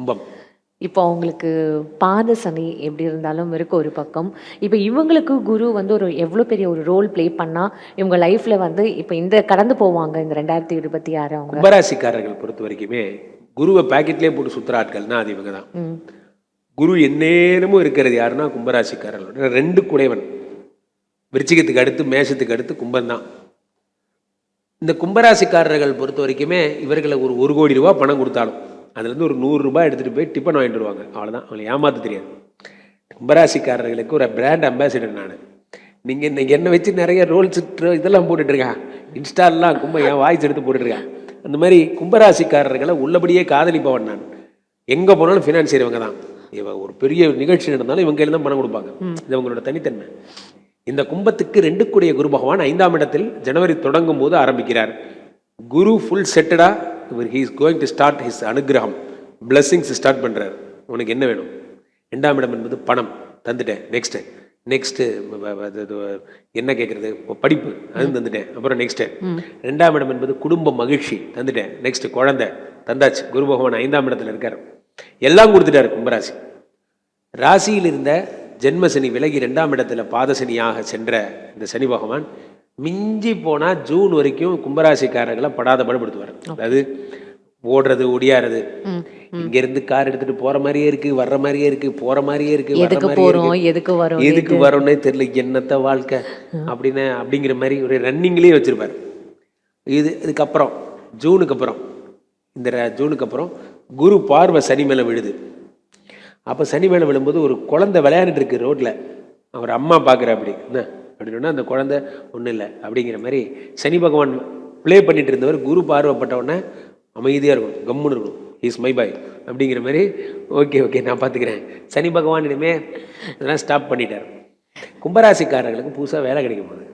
கும்பம். இப்போ அவங்களுக்கு பாத சனி எப்படி இருந்தாலும் இருக்கு ஒரு பக்கம். இப்போ இவங்களுக்கு குரு வந்து ஒரு எவ்வளோ பெரிய ஒரு ரோல் ப்ளே பண்ணா, இவங்க லைஃப்ல வந்து இப்போ இந்த கடந்து போவாங்க இந்த 2026 அவங்க? கும்பராசிக்காரர்கள் பொறுத்த வரைக்குமே குருவை பேக்கெட்லேயே போட்டு சுற்றுற ஆட்கள்னா அது இவங்க தான். குரு எந்நேரமும் இருக்கிறது யாருன்னா கும்பராசிக்காரர்கள். 2 குடைவன். விருச்சிகத்துக்கு அடுத்து மேஷத்துக்கு அடுத்து கும்பம் தான். இந்த கும்பராசிக்காரர்கள் பொறுத்த வரைக்குமே இவர்களை ஒரு 1 கோடி ரூபா பணம் கொடுத்தாலும் அதுலேருந்து ஒரு 100 ரூபாய் எடுத்துகிட்டு போய் டிஃபன் வாங்கிட்டு வருவாங்க. அவ்வளோதான். அவங்களை ஏமாற்ற தெரியாது. கும்பராசிக்காரர்களுக்கு ஒரு பிராண்ட் அம்பாசிடர் நான். நீங்கள் இன்னைக்கு என்ன வச்சு நிறைய ரோல்ஸ் இதெல்லாம் போட்டுட்ருக்கேன். இன்ஸ்டால்லாம் என் வாய்ஸ் எடுத்து போட்டுட்ருக்கேன். அந்த மாதிரி கும்பராசிக்காரர்களை உள்ளபடியே காதலிப்பவன் நான். எங்கே போனாலும் ஃபினான்சியர் இவங்க தான். ஒரு பெரிய நிகழ்ச்சி நடந்தாலும் இவங்க கையில் தான் பணம் கொடுப்பாங்க. இது அவங்களோட தனித்தன்மை. இந்த கும்பத்துக்கு 2 கூடிய குரு பகவான் 5ஆம் இடத்தில் ஜனவரி தொடங்கும் போது ஆரம்பிக்கிறார். குரு ஃபுல் செட்டடா he is going to start his அனுகிரகம் பிளஸ்ஸிங்ஸ் ஸ்டார்ட் பண்ணுறார். உனக்கு என்ன வேணும்? 2ஆம் இடம் என்பது பணம், தந்துட்டேன். நெக்ஸ்ட்டு என்ன கேட்குறது? படிப்பு, அது தந்துட்டேன். அப்புறம் நெக்ஸ்ட்டு 2ஆம் இடம் என்பது குடும்ப மகிழ்ச்சி, தந்துட்டேன். நெக்ஸ்ட்டு குழந்தை, தந்தாச்சு. குரு பகவான் 5ஆம் இடத்துல இருக்கார். எல்லாம் கொடுத்துட்டாரு கும்பராசி. ராசியில் இருந்த ஜென்மசனி விலகி 2ஆம் இடத்துல பாதசனியாக சென்ற இந்த சனி பகவான் மிஞ்சி போனால் ஜூன் வரைக்கும் கும்பராசிக்காரர்களை படாத படுபடுத்துவார். அதாவது ஓடுறது ஒடியாறது, இங்கேருந்து கார் எடுத்துட்டு போற மாதிரியே இருக்கு, வர்ற மாதிரியே இருக்கு, போற மாதிரியே இருக்கு, எதுக்கு வரோன்னே தெரியல, என்னத்த வாழ்க்கை அப்படின்னு அப்படிங்கிற மாதிரி ஒரு ரன்னிங்லேயே வச்சிருப்பார். இதுக்கப்புறம் ஜூனுக்கு அப்புறம் குரு பார்வை சனி மேலே விழுது. அப்போ சனி மேலே விழும்போது ஒரு குழந்தை விளையாண்டுட்டு இருக்கு ரோட்டில். அவர் அம்மா பார்க்குற அப்படி என்ன அப்படின்னா அந்த குழந்தை ஒன்றும் இல்லை அப்படிங்கிற மாதிரி சனி பகவான் ப்ளே பண்ணிட்டு இருந்தவர் குரு பார்வைப்பட்ட உடனே அமைதியாக இருக்கும், கம்முன்னு இருக்கும். இஸ் மை பாய் அப்படிங்கிற மாதிரி ஓகே நான் பார்த்துக்கிறேன். சனி பகவான் இனிமே இதெல்லாம் ஸ்டாப் பண்ணிட்டார். கும்பராசிக்காரர்களுக்கு புதுசாக வேலை கிடைக்க போகுது.